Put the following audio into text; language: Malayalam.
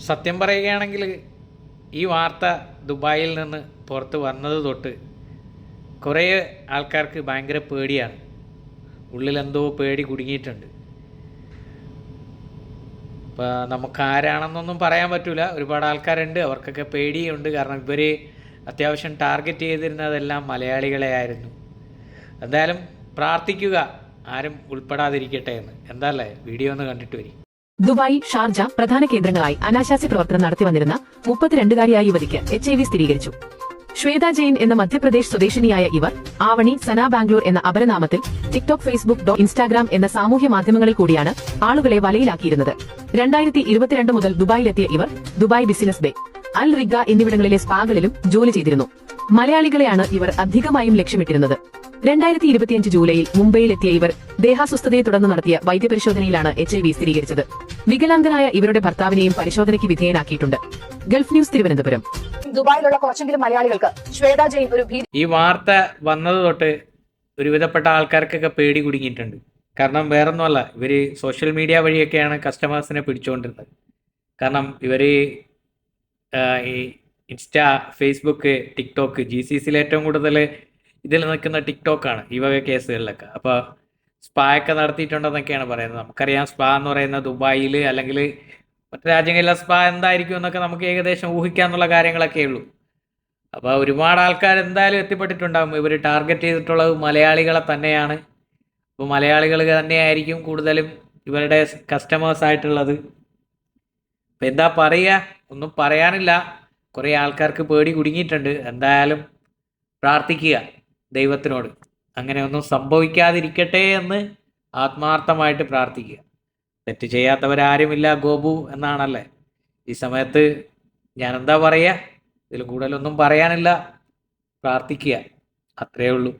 സത്യം പറയുകയാണെങ്കിൽ ഈ വാർത്ത ദുബായിൽ നിന്ന് പുറത്ത് വന്നത് തൊട്ട് കുറേ ആൾക്കാർക്ക് ഭയങ്കര പേടിയാണ്. ഉള്ളിലെന്തോ പേടി കുടുങ്ങിയിട്ടുണ്ട്. ഇപ്പോൾ നമുക്ക് ആരാണെന്നൊന്നും പറയാൻ പറ്റില്ല. ഒരുപാട് ആൾക്കാരുണ്ട്, അവർക്കൊക്കെ പേടിയുണ്ട്. കാരണം ഇവർ അത്യാവശ്യം ടാർഗറ്റ് ചെയ്തിരുന്നതെല്ലാം മലയാളികളെ ആയിരുന്നു. എന്തായാലും പ്രാർത്ഥിക്കുക ആരും ഉൾപ്പെടാതിരിക്കട്ടെ എന്ന്. എന്താല്ലേ, വീഡിയോ ഒന്ന് കണ്ടിട്ട് വരും. ദുബായ്, ഷാർജ പ്രധാന കേന്ദ്രങ്ങളായി അനാശാസ്യ പ്രവർത്തനം നടത്തി വന്നിരുന്ന 32കാരിയായ യുവതിക്ക് HIV സ്ഥിരീകരിച്ചു. ശ്വേത ജെയിൻ എന്ന മധ്യപ്രദേശ് സ്വദേശിനിയായ ഇവർ ആവണി, സന ബാംഗ്ലൂർ എന്ന അപരനാമത്തിൽ ടിക്ടോക്ക്, ഫേസ്ബുക്ക്, ഇൻസ്റ്റാഗ്രാം എന്ന സാമൂഹ്യ മാധ്യമങ്ങളിൽ കൂടിയാണ് ആളുകളെ വലയിലാക്കിയിരുന്നത്. 2022 മുതൽ ദുബായിലെത്തിയ ഇവർ ദുബായ് ബിസിനസ് ബേ, അൽ റിഗ എന്നിവിടങ്ങളിലെ സ്പാകളിലും ജോലി ചെയ്തിരുന്നു. മലയാളികളെയാണ് ഇവർ അധികമായും ലക്ഷ്യമിട്ടിരുന്നത്. 2025 ജൂലൈയിൽ മുംബൈയിലെത്തിയ ഇവർ ദേഹാസ്വസ്ഥതയെ തുടർന്ന് നടത്തിയ വൈദ്യപരിശോധനയിലാണ് HIV സ്ഥിരീകരിച്ചത്. വികലാംഗനായ ഇവരുടെ ഭർത്താവിനെയും പരിശോധനയ്ക്ക് വിധേയനാക്കിയിട്ടുണ്ട്. Gulf News, Thiruvananthapuram. ദുബായിലുള്ള കുറച്ചെങ്കിലും മലയാളികൾക്ക് ശ്വേത ജെയിൻ ഒരു ഈ വാർത്ത വന്നത് തൊട്ട് ഒരുവിധപ്പെട്ട ആൾക്കാർക്കൊക്കെ പേടി കുടുങ്ങിയിട്ടുണ്ട്. കാരണം വേറൊന്നുമല്ല, ഇവർ സോഷ്യൽ മീഡിയ വഴിയൊക്കെയാണ് കസ്റ്റമേഴ്സിനെ പിടിച്ചുകൊണ്ടിരുന്നത്. കാരണം ഇവർ ഈ ഇൻസ്റ്റാ, ഫേസ്ബുക്ക്, ടിക്ടോക്ക്, GCCയിൽ ഏറ്റവും കൂടുതൽ ഇതിൽ നിൽക്കുന്ന ടിക്ടോക്കാണ് ഈ വക കേസുകളിലൊക്കെ. അപ്പോൾ സ്പാ ഒക്കെ നടത്തിയിട്ടുണ്ടെന്നൊക്കെയാണ് പറയുന്നത്. നമുക്കറിയാം സ്പാ എന്ന് പറയുന്നത് ദുബായിൽ അല്ലെങ്കിൽ മറ്റു രാജ്യങ്ങളിലെ സ്പാ എന്തായിരിക്കും എന്നൊക്കെ നമുക്ക് ഏകദേശം ഊഹിക്കാന്നുള്ള കാര്യങ്ങളൊക്കെ ഉള്ളൂ. അപ്പോൾ ഒരുപാട് ആൾക്കാർ എന്തായാലും എത്തിപ്പെട്ടിട്ടുണ്ടാകും. ഇവർ ടാർഗറ്റ് ചെയ്തിട്ടുള്ളത് മലയാളികളെ തന്നെയാണ്. അപ്പോൾ മലയാളികൾ തന്നെയായിരിക്കും കൂടുതലും ഇവരുടെ കസ്റ്റമേഴ്സ് ആയിട്ടുള്ളത്. അപ്പം എന്താ പറയുക, ഒന്നും പറയാനില്ല. കുറേ ആൾക്കാർക്ക് പേടി കുടുങ്ങിയിട്ടുണ്ട്. എന്തായാലും പ്രാർത്ഥിക്കുക ദൈവത്തിനോട് അങ്ങനെയൊന്നും സംഭവിക്കാതിരിക്കട്ടെ എന്ന് ആത്മാർത്ഥമായിട്ട് പ്രാർത്ഥിക്കുക. തെറ്റ് ചെയ്യാത്തവരാരുമില്ല ഗോപു എന്നാണല്ലേ. ഈ സമയത്ത് ഞാൻ എന്താ പറയുക, ഇതിൽ കൂടുതലൊന്നും പറയാനില്ല. പ്രാർത്ഥിക്കുക, അത്രയേ ഉള്ളൂ.